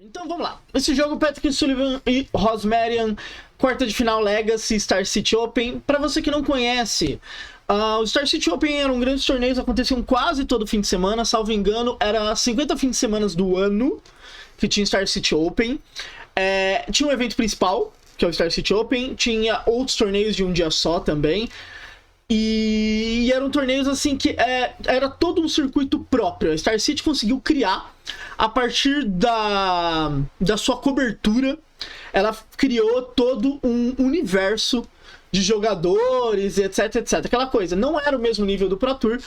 Então vamos lá. Esse jogo, Patrick Sullivan e Rosmarian, quarta de final Legacy Star City Open. Para você que não conhece, o Star City Open eram grandes torneios, aconteciam quase todo fim de semana, salvo engano, era 50 fins de semana do ano que tinha Star City Open. Tinha um evento principal, que é o Star City Open, tinha outros torneios de um dia só também. E eram torneios assim que era todo um circuito próprio. A Star City conseguiu criar, a partir da sua cobertura, ela criou todo um universo de jogadores, etc, etc. Aquela coisa, não era o mesmo nível do Pro Tour,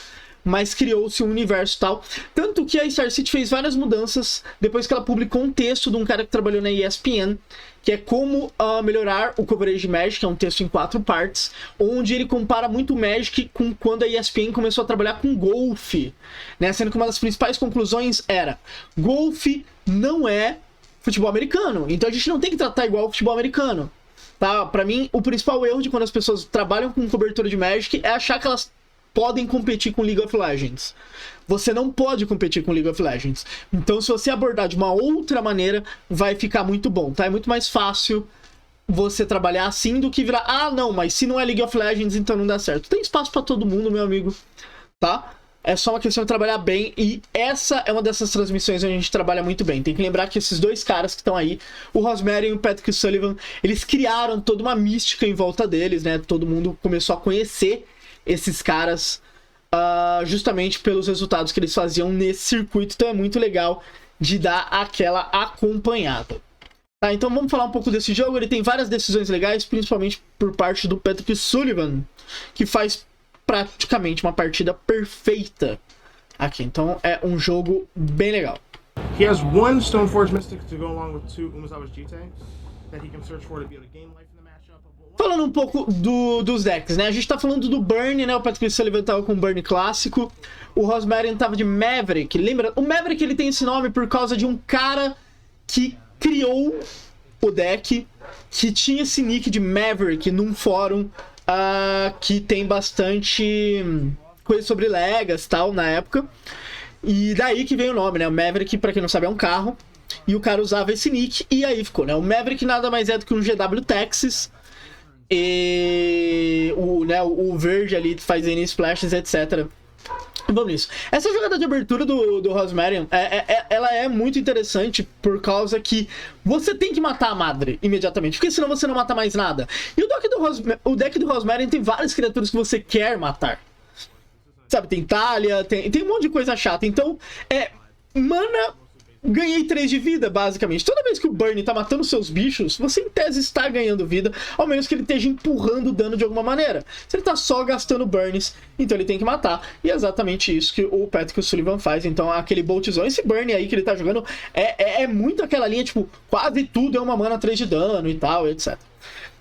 mas criou-se um universo e tal. Tanto que a Star City fez várias mudanças depois que ela publicou um texto de um cara que trabalhou na ESPN, que é como melhorar o coverage de Magic, é um texto em 4 partes, onde ele compara muito o Magic com quando a ESPN começou a trabalhar com golfe, né? Sendo que uma das principais conclusões era: golfe não é futebol americano, então a gente não tem que tratar igual o futebol americano. Tá? Pra mim, o principal erro de quando as pessoas trabalham com cobertura de Magic é achar que elas podem competir com League of Legends. Você não pode competir com League of Legends. Então, se você abordar de uma outra maneira, vai ficar muito bom, tá? É muito mais fácil você trabalhar assim do que virar: ah, não, mas se não é League of Legends, então não dá certo. Tem espaço pra todo mundo, meu amigo, tá? É só uma questão de trabalhar bem, e essa é uma dessas transmissões onde a gente trabalha muito bem. Tem que lembrar que esses dois caras que estão aí, o Rosmarian e o Patrick Sullivan, eles criaram toda uma mística em volta deles, né? Todo mundo começou a conhecer esses caras justamente pelos resultados que eles faziam nesse circuito. Então é muito legal de dar aquela acompanhada. Tá, então vamos falar um pouco desse jogo. Ele tem várias decisões legais, principalmente por parte do Patrick Sullivan, que faz praticamente uma partida perfeita aqui. Então é um jogo bem legal. He has one Stoneforge Mystic to go along with 2 Umezawa's Jitte that he can search for to be able to gain life in the matchup. Falando um pouco dos decks, né? A gente tá falando do Burn, né? O Patrick Sullivan tava com o Burn clássico. O Rosmarian tava de Maverick. Lembra? O Maverick, ele tem esse nome por causa de um cara que criou o deck, que tinha esse nick de Maverick num fórum que tem bastante coisa sobre Legacy e tal na época. E daí que vem o nome, né? O Maverick, pra quem não sabe, é um carro. E o cara usava esse nick e aí ficou, né? O Maverick nada mais é do que um GW Texas. E o verde ali faz N splashes, etc. Vamos nisso. Essa jogada de abertura do Rosmarian, ela é muito interessante por causa que você tem que matar a madre imediatamente, porque senão você não mata mais nada. E o deck do Rosmarian tem várias criaturas que você quer matar. Sabe, tem Thalia, tem um monte de coisa chata. Então, mana, ganhei 3 de vida, basicamente. Toda vez que o Burn tá matando seus bichos, você em tese está ganhando vida, ao menos que ele esteja empurrando o dano de alguma maneira. Se ele tá só gastando burns, então ele tem que matar. E é exatamente isso que o Patrick Sullivan faz. Então aquele boltzão, esse burn aí que ele tá jogando, é muito aquela linha, tipo, quase tudo é uma mana 3 de dano e tal, etc.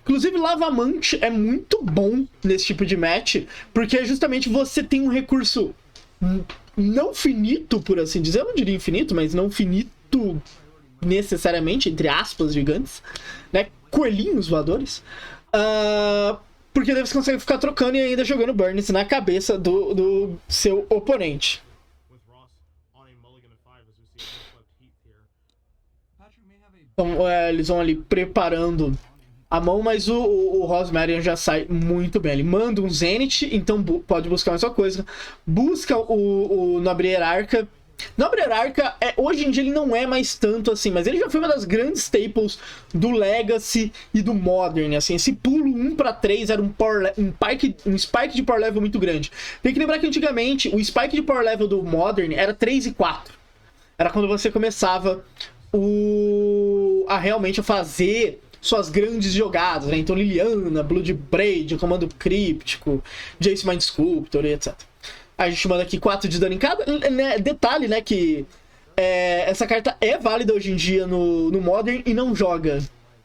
Inclusive, Lavamante é muito bom nesse tipo de match, porque justamente você tem um recurso não finito, por assim dizer. Eu não diria infinito, mas não finito necessariamente, entre aspas gigantes, né? Coelhinhos voadores. Porque daí você consegue ficar trocando e ainda jogando burns na cabeça do seu oponente. Então, eles vão ali preparando a mão, mas o Rosmarian já sai muito bem. Ele manda um Zenith, então pode buscar mais uma coisa. Busca o Nobre Hierarca. Nobre Hierarca, hoje em dia ele não é mais tanto assim, mas ele já foi uma das grandes staples do Legacy e do Modern. Assim, esse pulo 1 para 3 era um spike de power level muito grande. Tem que lembrar que antigamente o spike de power level do Modern era 3 e 4. Era quando você começava a realmente fazer suas grandes jogadas, né? Então Liliana, Bloodbraid, Comando Críptico, Jace Mind Sculptor e etc. A gente manda aqui 4 de dano em cada, né? Detalhe, né, que essa carta é válida hoje em dia no Modern e não joga,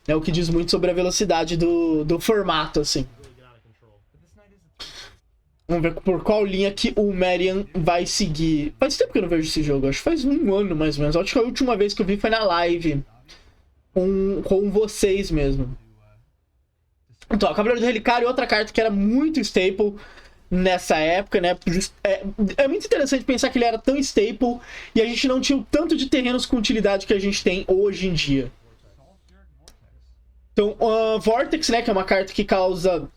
né? O que diz muito sobre a velocidade do formato, assim. Vamos ver por qual linha que o Marian vai seguir. Faz tempo que eu não vejo esse jogo, acho que faz um ano mais ou menos. Acho que a última vez que eu vi foi na live com vocês mesmo. Então, o Cavaleiro do Relicário, outra carta que era muito staple nessa época, né? É muito interessante pensar que ele era tão staple e a gente não tinha o tanto de terrenos com utilidade que a gente tem hoje em dia. Então, Vortex, né, que é uma carta que causa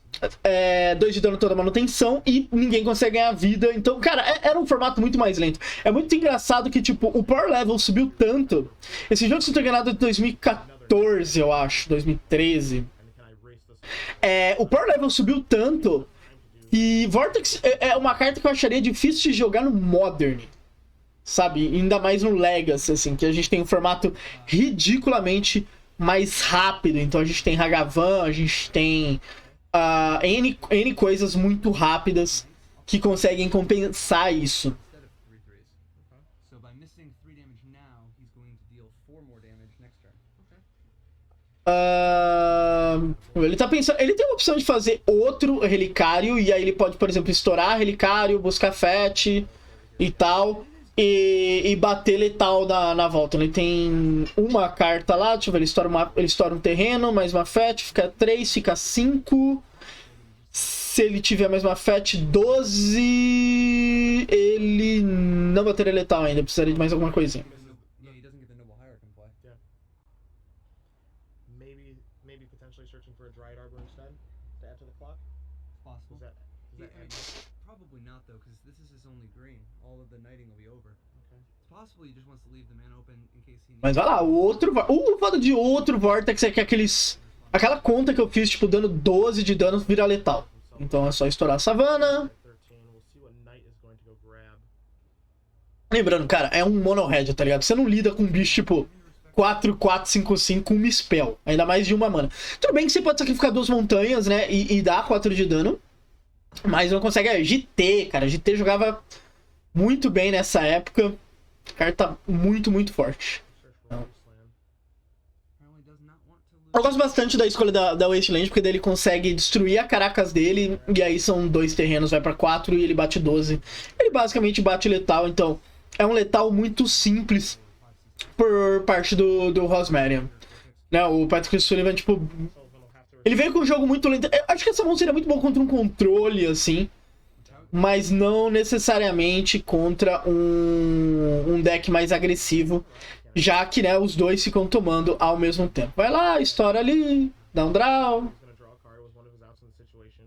2 de dano toda manutenção e ninguém consegue ganhar vida. Então, cara, era um formato muito mais lento. É muito engraçado que, tipo, o power level subiu tanto. Esse jogo se não ganhado em 2014, eu acho, 2013. O power level subiu tanto e Vortex é uma carta que eu acharia difícil de jogar no Modern, sabe? Ainda mais no Legacy, assim, que a gente tem um formato ridiculamente mais rápido. Então a gente tem Hagavan, a gente tem N coisas muito rápidas que conseguem compensar isso. Ele tá pensando. Ele tem a opção de fazer outro relicário. E aí ele pode, por exemplo, estourar relicário, buscar fetch e tal. E bater letal na volta. Ele tem uma carta lá. Deixa eu ver. Ele estoura um terreno, mais uma fetch. Fica 3, fica 5. Se ele tiver mais uma fetch, 12. Ele não bateria letal ainda. Precisaria de mais alguma coisinha. Mas vai lá, o foda de outro Vortex é que aquela conta que eu fiz, tipo, dando 12 de dano vira letal. Então é só estourar a savana. Lembrando, cara, é um mono red, tá ligado? Você não lida com um bicho tipo 4, 4, 5, 5 com uma spell. Ainda mais de uma mana. Tudo bem que você pode sacrificar 2 montanhas, né? E dar 4 de dano. Mas não consegue. GT, cara. GT jogava muito bem nessa época. Carta muito, muito forte. Eu gosto bastante da escolha da Wasteland, porque daí ele consegue destruir a Caracas dele, e aí são 2 terrenos, vai pra 4 e ele bate 12. Ele basicamente bate letal, então é um letal muito simples por parte do Rosmarian. Né, o Patrick Sullivan, tipo, ele veio com um jogo muito lento. Eu acho que essa mão seria muito bom contra um controle, assim, mas não necessariamente contra um deck mais agressivo, já que, né, os dois ficam tomando ao mesmo tempo. Vai lá, estoura ali, dá um draw.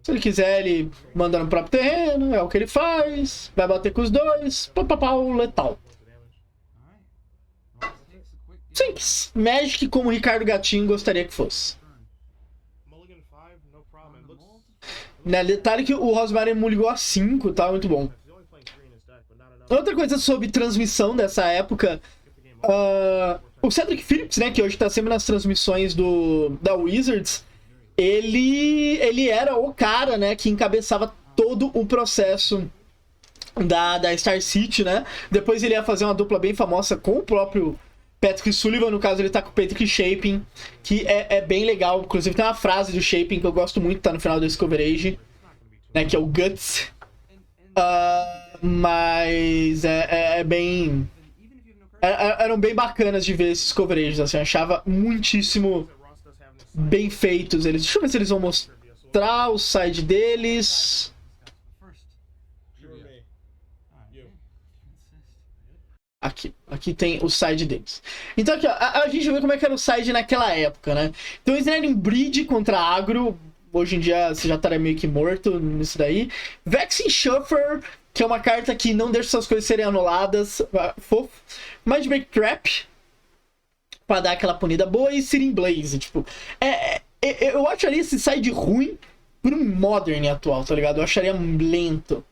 Se ele quiser, ele manda no próprio terreno, é o que ele faz. Vai bater com os dois, papapau, letal. Simples. Magic como o Ricardo Gatinho gostaria que fosse. Né, detalhe que o Rosmarian ligou a 5, tá? Muito bom. Outra coisa sobre transmissão dessa época... o Cedric Phillips, né, que hoje tá sempre nas transmissões da Wizards, ele era o cara, né, que encabeçava todo o processo da Star City, né? Depois ele ia fazer uma dupla bem famosa com o próprio Patrick Sullivan, no caso ele tá com o Patrick Shaping, que é bem legal. Inclusive tem uma frase do Shaping que eu gosto muito, tá no final do Discover Age, né, que é o Guts. Mas é bem... Eram bem bacanas de ver esses coverages, assim, eu achava muitíssimo bem feitos eles. Deixa eu ver se eles vão mostrar o side deles. Aqui tem o side deles. Então aqui, ó, a gente vê como é que era o side naquela época, né? Então eles eram em Breed contra Agro. Hoje em dia você já estaria meio que morto nisso daí. Vexing Shuffer, que é uma carta que não deixa suas coisas serem anuladas. Fofo. Mindbreak Trap, pra dar aquela punida boa. E Searing Blaze, tipo... eu acharia esse side ruim pro Modern atual, tá ligado? Eu acharia lento.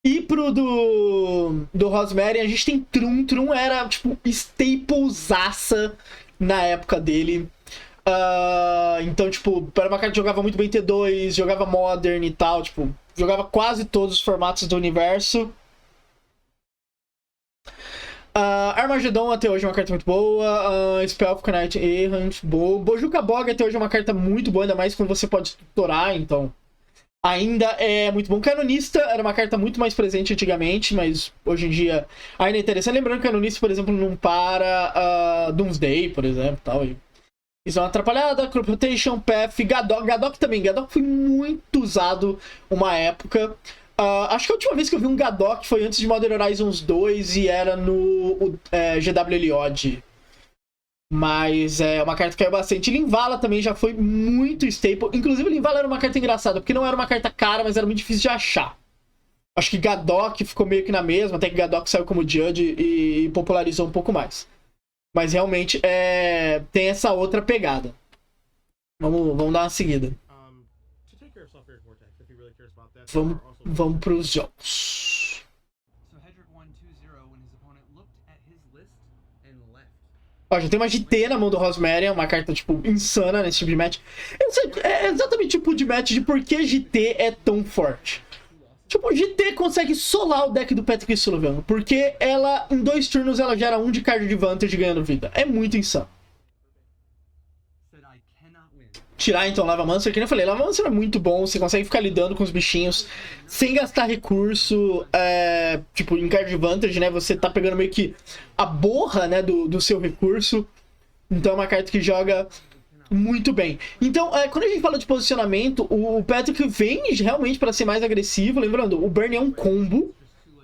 E pro do Rosmarian, a gente tem Trum. Trum era, tipo, staplesaça na época dele. Então, tipo, era uma carta que jogava muito bem T2, jogava Modern e tal, tipo, jogava quase todos os formatos do universo. Armageddon até hoje é uma carta muito boa. Spell of Knight Errant, boa. Bojuka Bog até hoje é uma carta muito boa, ainda mais quando você pode tutorar, então ainda é muito bom. Canonista era uma carta muito mais presente antigamente, mas hoje em dia ainda é interessante. Lembrando que Canonista, por exemplo, não para Doomsday, por exemplo, tal, e isso é uma atrapalhada. Crop Rotation, Path, Gadok também. Gadok foi muito usado uma época. Acho que a última vez que eu vi um Gadok foi antes de Modern Horizons 2 e era no GW Eliod. Mas é uma carta que caiu bastante. Linvala também já foi muito staple. Inclusive, Linvala era uma carta engraçada, porque não era uma carta cara, mas era muito difícil de achar. Acho que Gadok ficou meio que na mesma, até que Gadok saiu como Judge e popularizou um pouco mais. Mas realmente tem essa outra pegada. Vamos dar uma seguida. Vamos pros jogos. Ó, já tem uma GT na mão do Rosmerian, uma carta, tipo, insana nesse tipo de match. É exatamente o tipo de match de por que GT é tão forte. Tipo, GT consegue solar o deck do Patrick Sullivan, porque ela, em 2 turnos, ela gera 1 de card advantage ganhando vida. É muito insano. Tirar, então, Lavamancer, que nem eu falei, Lavamancer é muito bom, você consegue ficar lidando com os bichinhos sem gastar recurso, tipo, em card advantage, né, você tá pegando meio que a borra, né, do seu recurso, então é uma carta que joga muito bem. Então, quando a gente fala de posicionamento, o Patrick vem realmente para ser mais agressivo, lembrando, o Burn é um combo,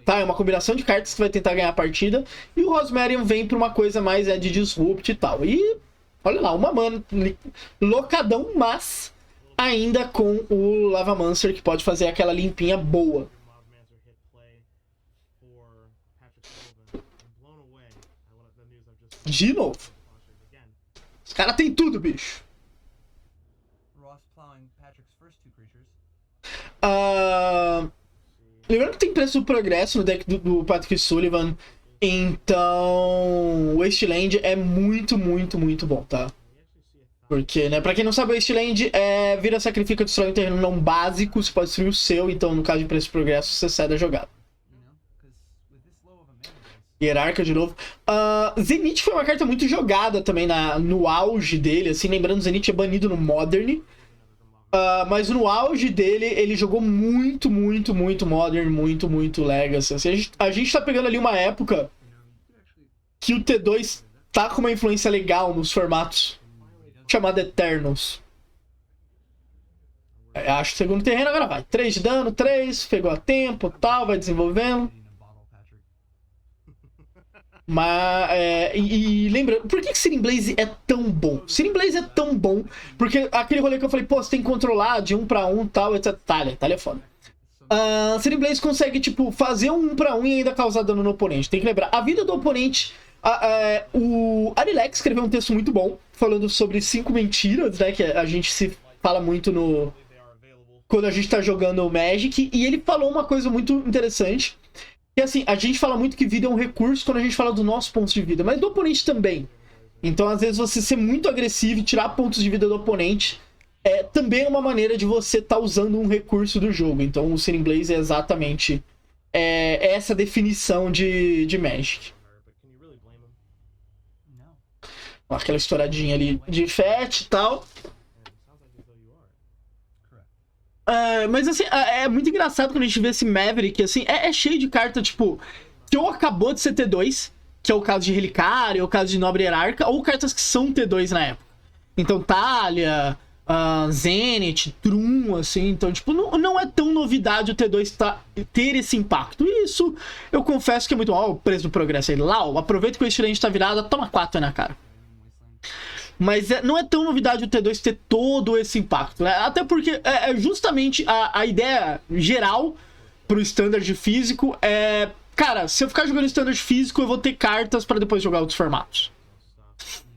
tá, é uma combinação de cartas que vai tentar ganhar a partida, e o Rosmerian vem pra uma coisa mais de disrupt e tal, e... Olha lá, uma mana locadão, mas ainda com o Lavamancer, que pode fazer aquela limpinha boa. De novo. Os caras têm tudo, bicho. Lembrando que tem preço do progresso no deck do Patrick Sullivan. Então, o Wasteland é muito, muito, muito bom, tá? Porque, né, pra quem não sabe, o Wasteland vira, sacrifica, destrói um terreno não básico, você pode destruir o seu, então no caso de preço de progresso, você cede a jogada. Hierarca de novo. Zenith foi uma carta muito jogada também no auge dele, assim, lembrando, Zenith é banido no Modern. Mas no auge dele, ele jogou muito, muito, muito Modern, muito, muito Legacy. Assim, a gente tá pegando ali uma época que o T2 tá com uma influência legal nos formatos, chamado Eternals. Acho que o segundo terreno agora vai. 3 de dano, 3, pegou a tempo, tal, vai desenvolvendo. Mas, e lembrando, por que Searing Blaze é tão bom? Searing Blaze é tão bom porque aquele rolê que eu falei, pô, você tem que controlar de 1 pra 1 tal, etc. Talha é foda. Searing Blaze consegue, tipo, fazer um 1 pra 1 e ainda causar dano no oponente. Tem que lembrar, a vida do oponente... o Arilex escreveu um texto muito bom falando sobre 5 mentiras, né? Que a gente se fala muito quando a gente tá jogando Magic. E ele falou uma coisa muito interessante. Que assim, a gente fala muito que vida é um recurso quando a gente fala dos nossos pontos de vida, mas do oponente também. Então, às vezes, você ser muito agressivo e tirar pontos de vida do oponente também é uma maneira de você estar usando um recurso do jogo. Então, o Searing Blaze é exatamente essa definição de Magic. Aquela estouradinha ali de FET e tal. Mas assim, é muito engraçado quando a gente vê esse Maverick, assim, é cheio de carta, tipo, que ou acabou de ser T2, que é o caso de Relicário, o caso de Nobre Hierarca, ou cartas que são T2 na época. Então, Thalia, Zenith, Trum, assim, então, tipo, não é tão novidade o T2 ter esse impacto. E isso, eu confesso que é muito bom. Ó, o preço do progresso aí, Lau, aproveita que o Estilente tá virado, toma 4 na cara. Mas não é tão novidade o T2 ter todo esse impacto, né? Até porque justamente a ideia geral pro standard físico cara, se eu ficar jogando standard físico, eu vou ter cartas pra depois jogar outros formatos.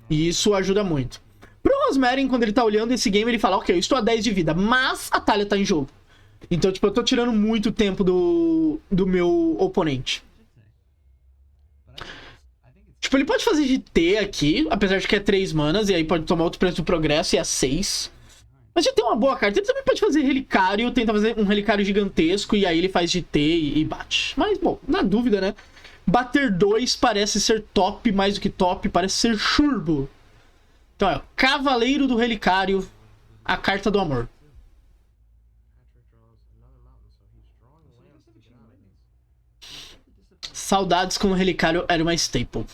E isso ajuda muito. Pro Rosmerian, quando ele tá olhando esse game, ele fala, ok, eu estou a 10 de vida, mas a Thalia tá em jogo. Então, tipo, eu tô tirando muito tempo do meu oponente. Tipo, ele pode fazer de T aqui, apesar de que é 3 manas, e aí pode tomar outro preço do progresso, e é 6. Mas já tem uma boa carta. Ele também pode fazer Relicário, tenta fazer um Relicário gigantesco, e aí ele faz de T e bate. Mas, bom, na dúvida, né? Bater 2 parece ser top, mais do que top, parece ser churbo. Então, Cavaleiro do Relicário, a carta do amor. Saudades quando o Relicário era uma staple.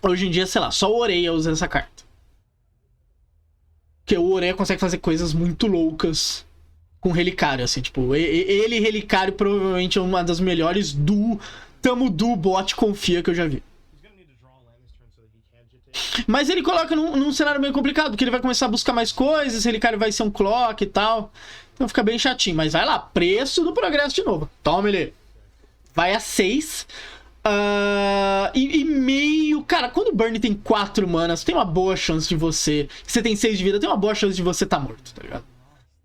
Hoje em dia, sei lá, só o Oreia usa essa carta. Porque o Oreia consegue fazer coisas muito loucas com Relicário, assim, tipo, ele e Relicário provavelmente é uma das melhores tamo duo bot confia que eu já vi. Mas ele coloca num cenário meio complicado, porque ele vai começar a buscar mais coisas, Relicário vai ser um clock e tal. Então fica bem chatinho. Mas vai lá, preço do progresso de novo. Toma ele. Vai a 6. E meio... Cara, quando o Burn tem 4 manas, tem uma boa chance de você... Você tem 6 de vida, tem uma boa chance de você tá morto, tá ligado?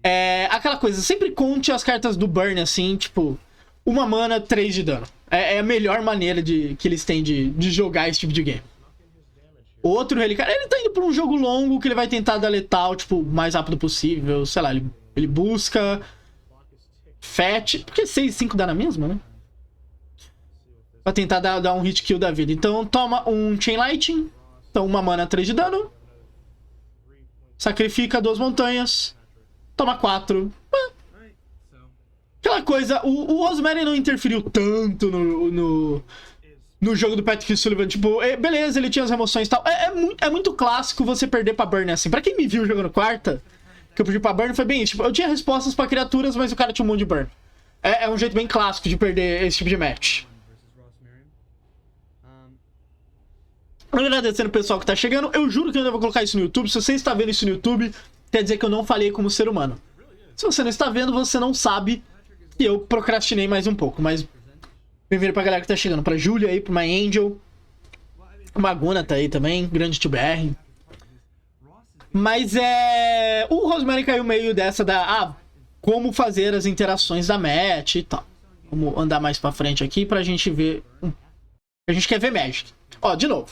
É aquela coisa, sempre conte as cartas do Burn, assim, tipo... Uma mana, 3 de dano. É a melhor maneira que eles têm de jogar esse tipo de game. Outro Relicário, ele tá indo pra um jogo longo que ele vai tentar dar letal, tipo, o mais rápido possível. Sei lá, ele busca... Fat... Porque 6 e 5 dá na mesma, né? Pra tentar dar um hit kill da vida. Então toma um Chain Lightning. Então uma mana, 3 de dano. Sacrifica 2 montanhas. Toma 4. Aquela coisa, o Rosemary não interferiu tanto no jogo do Patrick Sullivan. Tipo, beleza, ele tinha as remoções e tal. É muito clássico você perder pra Burn assim. Pra quem me viu jogando quarta, que eu perdi pra Burn, foi bem isso. Tipo, eu tinha respostas pra criaturas, mas o cara tinha um monte de Burn. É um jeito bem clássico de perder esse tipo de match. Agradecendo o pessoal que tá chegando. Eu juro que eu ainda vou colocar isso no YouTube. Se você está vendo isso no YouTube, quer dizer que eu não falei como ser humano. Se você não está vendo, você não sabe que eu procrastinei mais um pouco. Mas bem-vindo pra galera que tá chegando. Pra Júlia aí, pro My Angel. O Maguna tá aí também. Grande TBR. Mas o Rosemary caiu meio dessa como fazer as interações da match e tal. Vamos andar mais pra frente aqui pra gente ver... A gente quer ver Magic. Ó, de novo.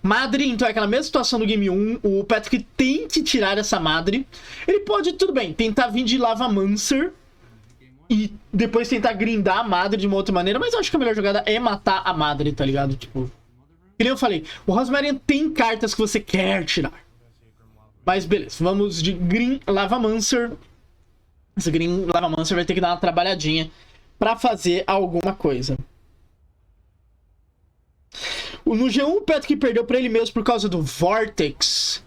Madre, então é aquela mesma situação do Game 1. O Patrick tem que tirar essa Madre. Ele pode, tudo bem, tentar vir de Lavamancer e depois tentar grindar a Madre de uma outra maneira. Mas eu acho que a melhor jogada é matar a Madre, tá ligado? Tipo, que nem eu falei, o Rosemary tem cartas que você quer tirar. Mas beleza, vamos de Green Lavamancer. Esse Green Lavamancer vai ter que dar uma trabalhadinha pra fazer alguma coisa. No G1 o Patrick perdeu pra ele mesmo por causa do Vortex.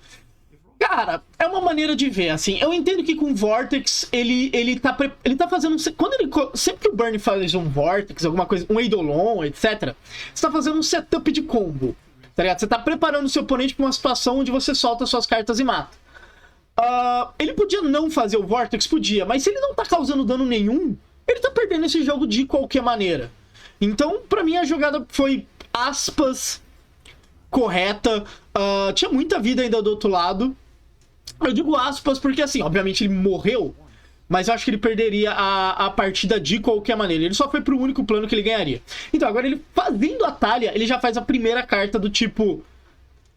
Cara, é uma maneira de ver, assim. Eu entendo que com o Vortex ele tá fazendo... Sempre que o Burn faz um Vortex, alguma coisa, um Eidolon, etc. Você tá fazendo um setup de combo, tá ligado? Você tá preparando o seu oponente pra uma situação onde você solta suas cartas e mata. Ele podia não fazer o Vortex? Podia. Mas se ele não tá causando dano nenhum, ele tá perdendo esse jogo de qualquer maneira. Então, pra mim, a jogada foi... aspas, correta. Tinha muita vida ainda do outro lado. Eu digo aspas porque, assim, obviamente ele morreu, mas eu acho que ele perderia a partida de qualquer maneira. Ele só foi pro único plano que ele ganharia. Então, agora ele fazendo a talha, ele já faz a primeira carta do tipo...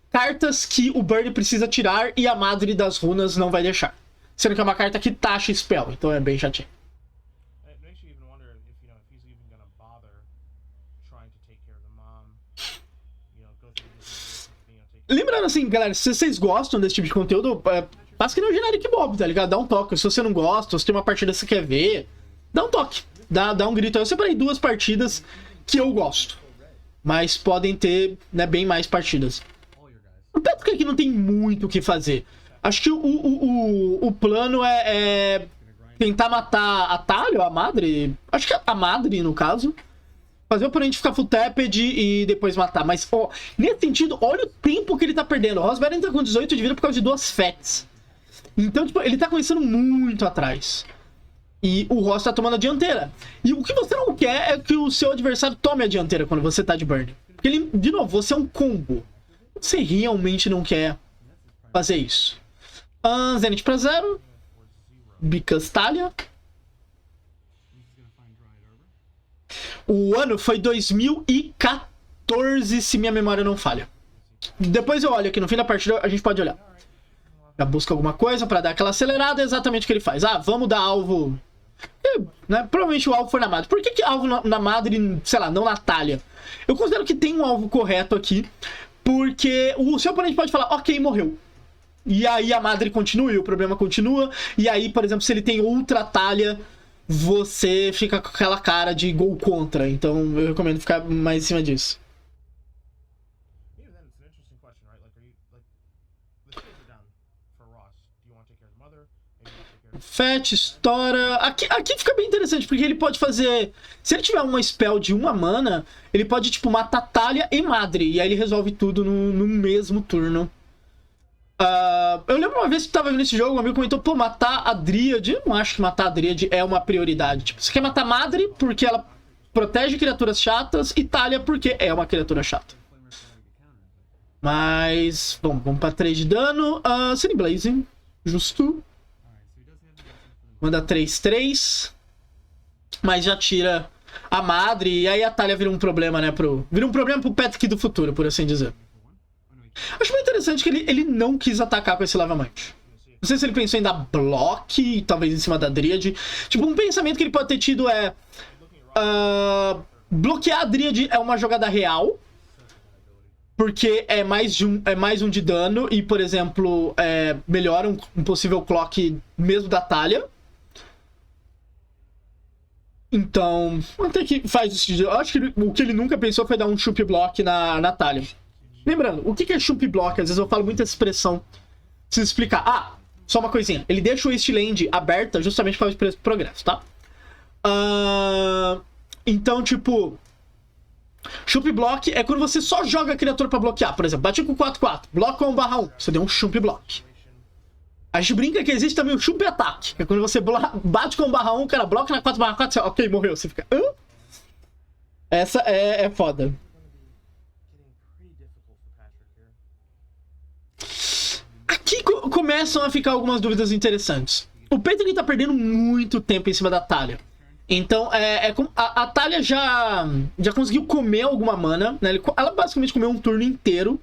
Cartas que o Burn precisa tirar e a Madre das Runas não vai deixar. Sendo que é uma carta que taxa spell, então é bem chatinho. Lembrando assim, galera, se vocês gostam desse tipo de conteúdo, passa que nem o Generic Bob, tá ligado? Dá um toque. Se você não gosta, ou se tem uma partida que você quer ver, dá um toque. Dá um grito. Eu separei 2 partidas que eu gosto. Mas podem ter, né, bem mais partidas. Até porque aqui não tem muito o que fazer. Acho que o plano é tentar matar a Talha, a Madre. Acho que a Madre, no caso. Fazer o oponente ficar full tapped e depois matar. Mas, ó, nesse sentido, olha o tempo que ele tá perdendo. O Rosemary tá com 18 de vida por causa de 2 Fats. Então, tipo, ele tá começando muito atrás. E o Ross tá tomando a dianteira. E o que você não quer é que o seu adversário tome a dianteira quando você tá de burn. Porque ele, de novo, você é um combo. Você realmente não quer fazer isso. Zenith pra 0. Because Talha. O ano foi 2014, se minha memória não falha. Depois eu olho aqui, no fim da partida a gente pode olhar. Já busca alguma coisa pra dar aquela acelerada, é exatamente o que ele faz. Vamos dar alvo... né? Provavelmente o alvo foi na Madre. Por que alvo na Madre, sei lá, não na Talha? Eu considero que tem um alvo correto aqui, porque o seu oponente pode falar, ok, morreu. E aí a Madre continua e o problema continua. E aí, por exemplo, se ele tem outra Talha... você fica com aquela cara de gol contra. Então eu recomendo ficar mais em cima disso. Fett, estoura... Aqui fica bem interessante, porque ele pode fazer... Se ele tiver uma spell de 1 mana, ele pode, tipo, matar Talia e Madre. E aí ele resolve tudo no mesmo turno. Eu lembro uma vez que tava vendo esse jogo, um amigo comentou, pô, matar a Dríade... Eu não acho que matar a Dríade é uma prioridade. Tipo, você quer matar Madre porque ela protege criaturas chatas e Talia porque é uma criatura chata. Mas... Bom, vamos pra 3 de dano. Sunny Blaze. Justo. Manda 3/3. Mas já tira a Madre. E aí a Talia vira um problema, né? Vira um problema pro Patrick do futuro, por assim dizer. Acho muito interessante que ele não quis atacar com esse Lavamante. Não sei se ele pensou em dar block, talvez em cima da Dríade. Tipo, um pensamento que ele pode ter tido é... bloquear a Dríade é uma jogada real. Porque é mais um de dano. E, por exemplo, melhora um possível clock mesmo da Talia. Então, até que faz isso. Eu acho que o que ele nunca pensou foi dar um chup block na Talia. Lembrando, o que é chup block? Às vezes eu falo muita expressão. Preciso explicar. Só uma coisinha. Ele deixa o Wasteland aberta justamente para o progresso, tá? Então, tipo... Chup block é quando você só joga a criatura pra bloquear. Por exemplo, bati com 4/4, bloco 1/1. Você deu um chup block. A gente brinca que existe também o chup ataque. Que é quando você bate com 1/1, o cara bloca na 4/4, você, ok, morreu. Você fica... Hã? Essa é foda. Aqui começam a ficar algumas dúvidas interessantes. O Patrick tá perdendo muito tempo em cima da Talia. Então, a Talia já conseguiu comer alguma mana, né? Ela basicamente comeu um turno inteiro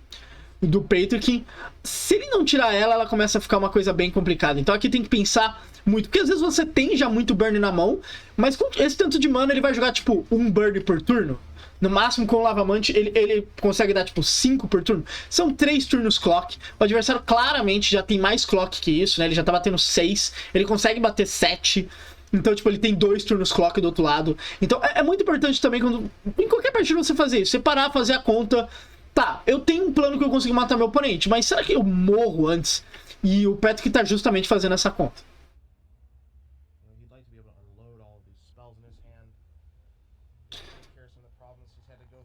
do Patrick. Se ele não tirar ela começa a ficar uma coisa bem complicada. Então aqui tem que pensar muito, porque às vezes você tem já muito burn na mão, mas com esse tanto de mana ele vai jogar, tipo, um burn por turno. No máximo, com o Lavamante, ele consegue dar, tipo, 5 por turno. São 3 turnos clock. O adversário claramente já tem mais clock que isso, né? Ele já tá batendo 6. Ele consegue bater 7. Então, tipo, ele tem 2 turnos clock do outro lado. Então, é muito importante também, quando em qualquer partida você fazer isso. Você parar, fazer a conta. Tá, eu tenho um plano que eu consigo matar meu oponente, mas será que eu morro antes? E o Patrick tá justamente fazendo essa conta.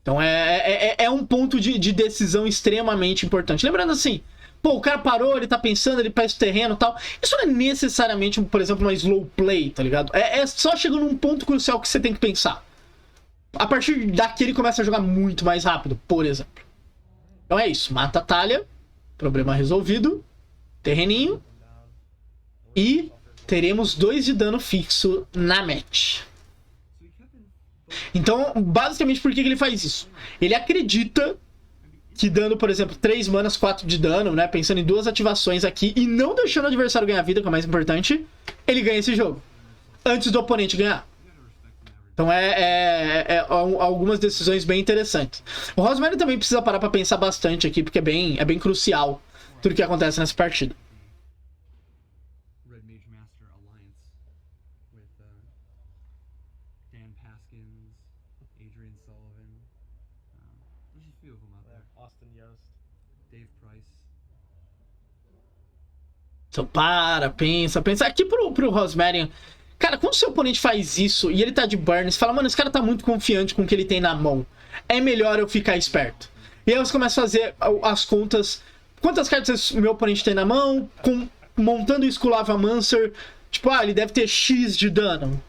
Então é um ponto de decisão extremamente importante. Lembrando assim, pô, o cara parou, ele tá pensando, ele pega o terreno e tal. Isso não é necessariamente, por exemplo, uma slow play, tá ligado? É só chegando num ponto crucial que você tem que pensar. A partir daqui ele começa a jogar muito mais rápido, por exemplo. Então é isso, mata a Talia, problema resolvido, terreninho, e teremos 2 de dano fixo na match. Então, basicamente, por que ele faz isso? Ele acredita que dando, por exemplo, 3 manas, 4 de dano, né? Pensando em 2 ativações aqui e não deixando o adversário ganhar vida, que é o mais importante, ele ganha esse jogo. Antes do oponente ganhar. Então algumas decisões bem interessantes. O Rosemary também precisa parar pra pensar bastante aqui, porque é bem crucial tudo que acontece nessa partida. Então pensa. Aqui pro Rosemary, cara, quando seu oponente faz isso e ele tá de burn, você fala, mano, esse cara tá muito confiante com o que ele tem na mão. É melhor eu ficar esperto. E aí você começa a fazer as contas. Quantas cartas meu oponente tem na mão? Montando isso com o Lavamancer. Tipo, ele deve ter X de dano.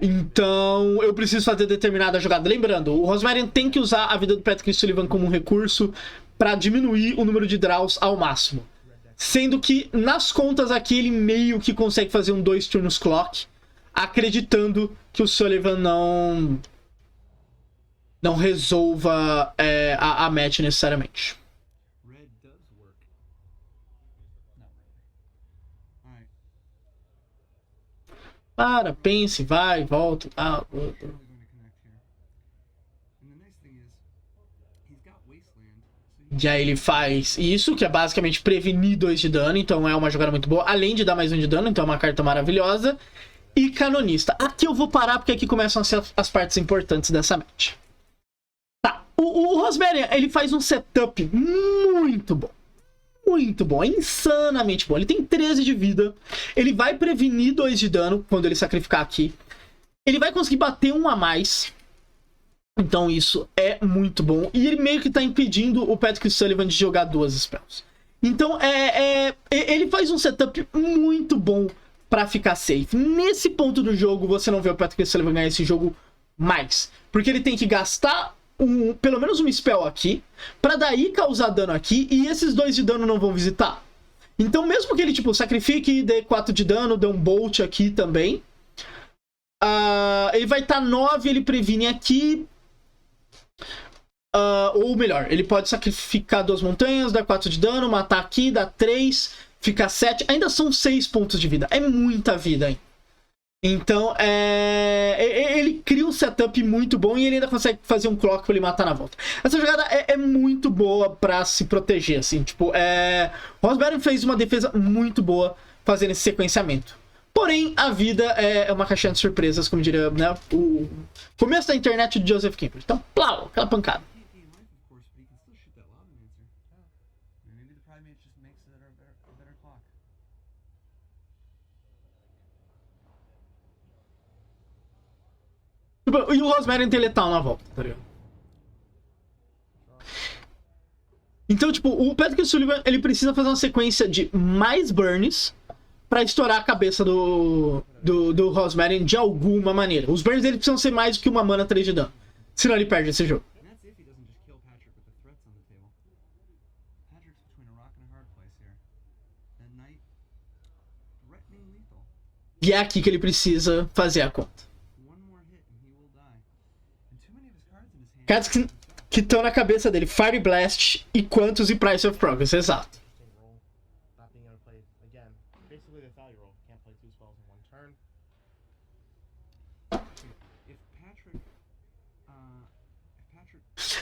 Então, eu preciso fazer determinada jogada. Lembrando, o Rosemary tem que usar a vida do Patrick Sullivan como um recurso para diminuir o número de draws ao máximo. Sendo que, nas contas aqui, ele meio que consegue fazer um 2 turnos clock, acreditando que o Sullivan não resolva a match necessariamente. Pense, vai, volta. E aí ele faz isso, que é basicamente prevenir 2 de dano, então é uma jogada muito boa, além de dar mais 1 de dano, então é uma carta maravilhosa. E Canonista. Aqui eu vou parar, porque aqui começam a ser as partes importantes dessa match. Tá, o Rosemary, ele faz um setup muito bom. muito bom, é insanamente bom. Ele tem 13 de vida, ele vai prevenir 2 de dano quando ele sacrificar aqui. Ele vai conseguir bater 1 a mais. Então isso é muito bom. E ele meio que tá impedindo o Patrick Sullivan de jogar 2 spells. Então ele faz um setup muito bom pra ficar safe. Nesse ponto do jogo, você não vê o Patrick Sullivan ganhar esse jogo mais. Porque ele tem que gastar pelo menos um spell aqui, pra daí causar dano aqui, e esses 2 de dano não vão visitar. Então mesmo que ele tipo sacrifique, dê 4 de dano, dê um bolt aqui também, ele vai estar 9, ele previne aqui. Ou melhor, ele pode sacrificar 2 montanhas, dar 4 de dano, matar aqui, dar 3, ficar 7. Ainda são 6 pontos de vida. É muita vida, hein? Então, ele cria um setup muito bom e ele ainda consegue fazer um clock pra ele matar na volta. Essa jogada é muito boa pra se proteger, assim. Tipo, o Rosberg fez uma defesa muito boa fazendo esse sequenciamento. Porém, a vida é uma caixinha de surpresas, como diria, né, o começo da internet de Joseph Campbell. Então, plau, aquela pancada. E o Rosmerry tem letal na volta, tá ligado? Então, tipo, o Patrick Sullivan, ele precisa fazer uma sequência de mais burns pra estourar a cabeça do Rosmerry de alguma maneira. Os burns dele precisam ser mais do que uma mana 3 de dano. Senão ele perde esse jogo. E é aqui que ele precisa fazer a conta. Cartas que estão na cabeça dele. Fire Blast e quantos e Price of Progress, exato.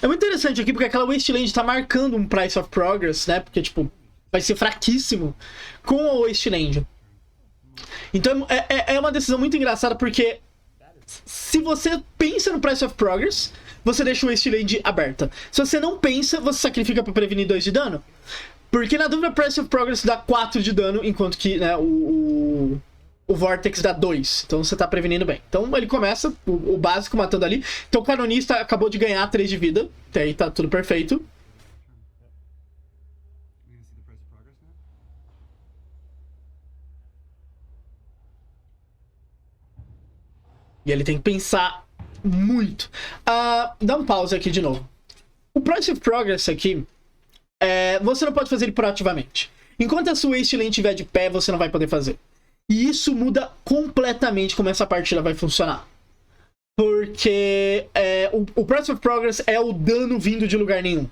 É muito interessante aqui porque aquela Wasteland tá marcando um Price of Progress, né? Porque, tipo, vai ser fraquíssimo com a Wasteland. Então é uma decisão muito engraçada porque se você pensa no Price of Progress, você deixa o Wasteland aberta. Se você não pensa, você sacrifica pra prevenir 2 de dano. Porque na dúvida, Price of Progress dá 4 de dano, enquanto que, né, o Vortex dá 2. Então você tá prevenindo bem. Então ele começa o básico matando ali. Então o Canonista acabou de ganhar 3 de vida. Até aí tá tudo perfeito. E ele tem que pensar muito. Dá um pause aqui de novo. O Price of Progress aqui, você não pode fazer ele proativamente. Enquanto a sua Wasteland estiver de pé, você não vai poder fazer. E isso muda completamente como essa partida vai funcionar. Porque o Price of Progress é o dano vindo de lugar nenhum.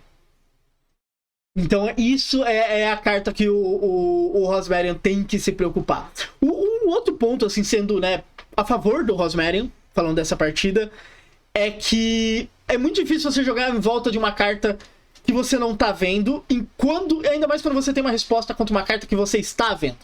Então isso é a carta que o Rosmerian tem que se preocupar. Um outro ponto, assim, sendo, né, a favor do Rosmerian, falando dessa partida, é que é muito difícil você jogar em volta de uma carta que você não tá vendo, ainda mais quando você tem uma resposta contra uma carta que você está vendo.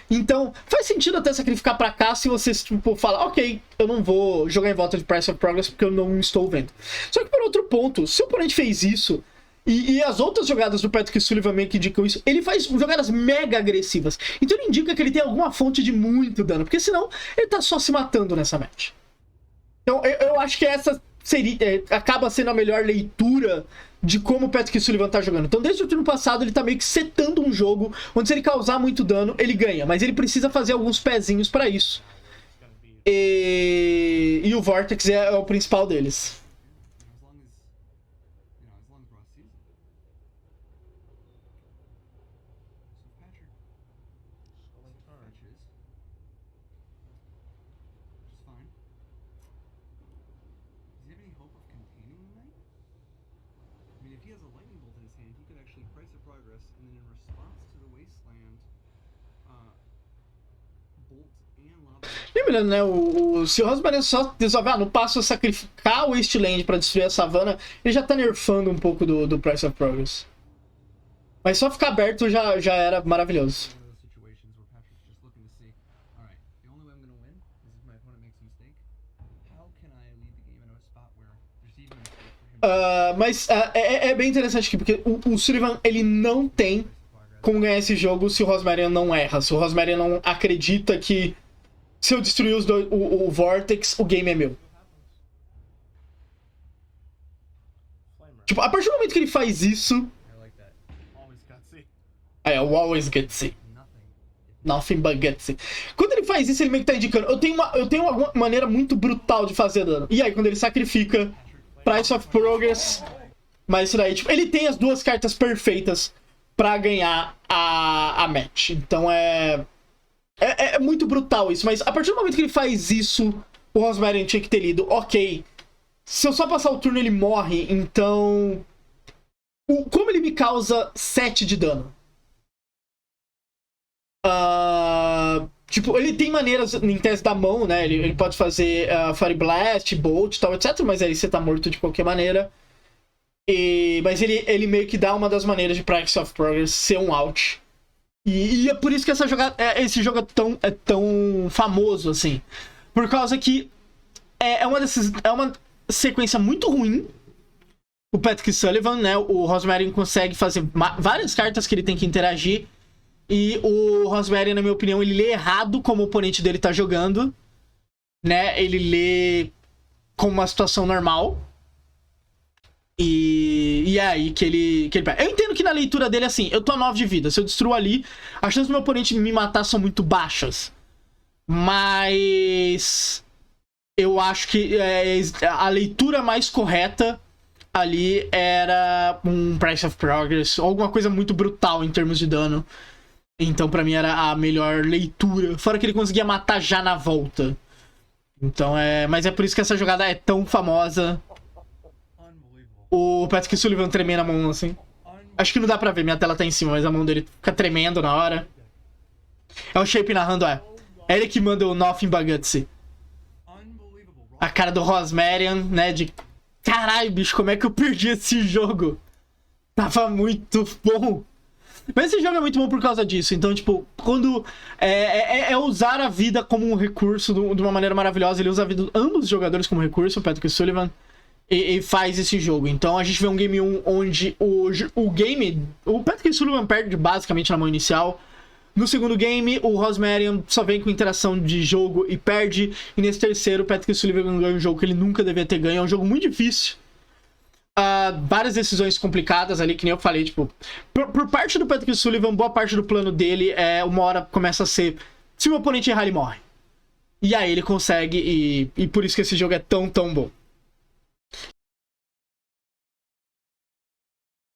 Então, faz sentido até sacrificar pra cá se você, tipo, falar, ok, eu não vou jogar em volta de Price of Progress porque eu não estou vendo. Só que por outro ponto, se o oponente fez isso, e as outras jogadas do Patrick Sullivan meio que indicam isso, ele faz jogadas mega agressivas. Então ele indica que ele tem alguma fonte de muito dano, porque senão ele tá só se matando nessa match. Então eu acho que essa acaba sendo a melhor leitura de como o Patrick Sullivan tá jogando. Então desde o turno passado ele tá meio que setando um jogo onde se ele causar muito dano, ele ganha. Mas ele precisa fazer alguns pezinhos pra isso. E o Vortex é o principal deles. Lembrando, né, se o Rosmerian só resolver, no passo sacrificar o Wasteland pra destruir a savana, ele já tá nerfando um pouco do Price of Progress. Mas só ficar aberto já era maravilhoso. Mas é bem interessante aqui, porque o Sullivan, ele não tem como ganhar esse jogo se o Rosmarian não erra, se o Rosmarian não acredita que se eu destruir o Vortex, o game é meu. Tipo, a partir do momento que ele faz isso... o always gutsy. Nothing but gutsy. Quando ele faz isso, ele meio que tá indicando, eu tenho uma maneira muito brutal de fazer dano. E aí, quando ele sacrifica Price of Progress... Mas isso daí, tipo, ele tem as duas cartas perfeitas pra ganhar a match. Então é muito brutal isso. Mas a partir do momento que ele faz isso, o Rosmarian tinha que ter lido, ok, se eu só passar o turno ele morre, então... Como ele me causa 7 de dano? Tipo, ele tem maneiras em tese da mão, né? Ele pode fazer Fire Blast, Bolt e tal, etc. Mas aí você tá morto de qualquer maneira. Mas ele meio que dá uma das maneiras de Price of Progress ser um out. E é por isso que esse jogo é tão famoso, assim. Por causa que é uma sequência muito ruim. O Patrick Sullivan, né? O Rosmarian consegue fazer várias cartas que ele tem que interagir. E o Rosmarian, na minha opinião, ele lê errado como o oponente dele tá jogando. Né? Ele lê como uma situação normal. E é aí que ele pega. Eu entendo que na leitura dele, assim, eu tô a 9 de vida. Se eu destruo ali, as chances do meu oponente me matar são muito baixas. Mas... eu acho que a leitura mais correta ali era um Price of Progress. Ou alguma coisa muito brutal em termos de dano. Então, pra mim, era a melhor leitura. Fora que ele conseguia matar já na volta. Então, mas é por isso que essa jogada é tão famosa. O Patrick Sullivan tremendo a mão, assim. Acho que não dá pra ver, minha tela tá em cima, mas a mão dele fica tremendo na hora. É o Shape narrando, É ele que manda o Nothing But Gutsy. A cara do Rosmarian, né, de... caralho, bicho, como é que eu perdi esse jogo? Tava muito bom. Mas esse jogo é muito bom por causa disso. Então, tipo, quando... usar a vida como um recurso de uma maneira maravilhosa. Ele usa a vida de ambos os jogadores como recurso, o Patrick Sullivan. E faz esse jogo. Então a gente vê um Game 1 onde o Patrick Sullivan perde basicamente na mão inicial. No segundo game, o Rosmarian só vem com interação de jogo e perde. E nesse terceiro, o Patrick Sullivan ganha um jogo que ele nunca devia ter ganho. É um jogo muito difícil. Várias decisões complicadas ali, que nem eu falei, tipo... Por parte do Patrick Sullivan, boa parte do plano dele uma hora começa a ser... se o meu oponente errar, ele morre. E aí ele consegue, e por isso que esse jogo é tão bom.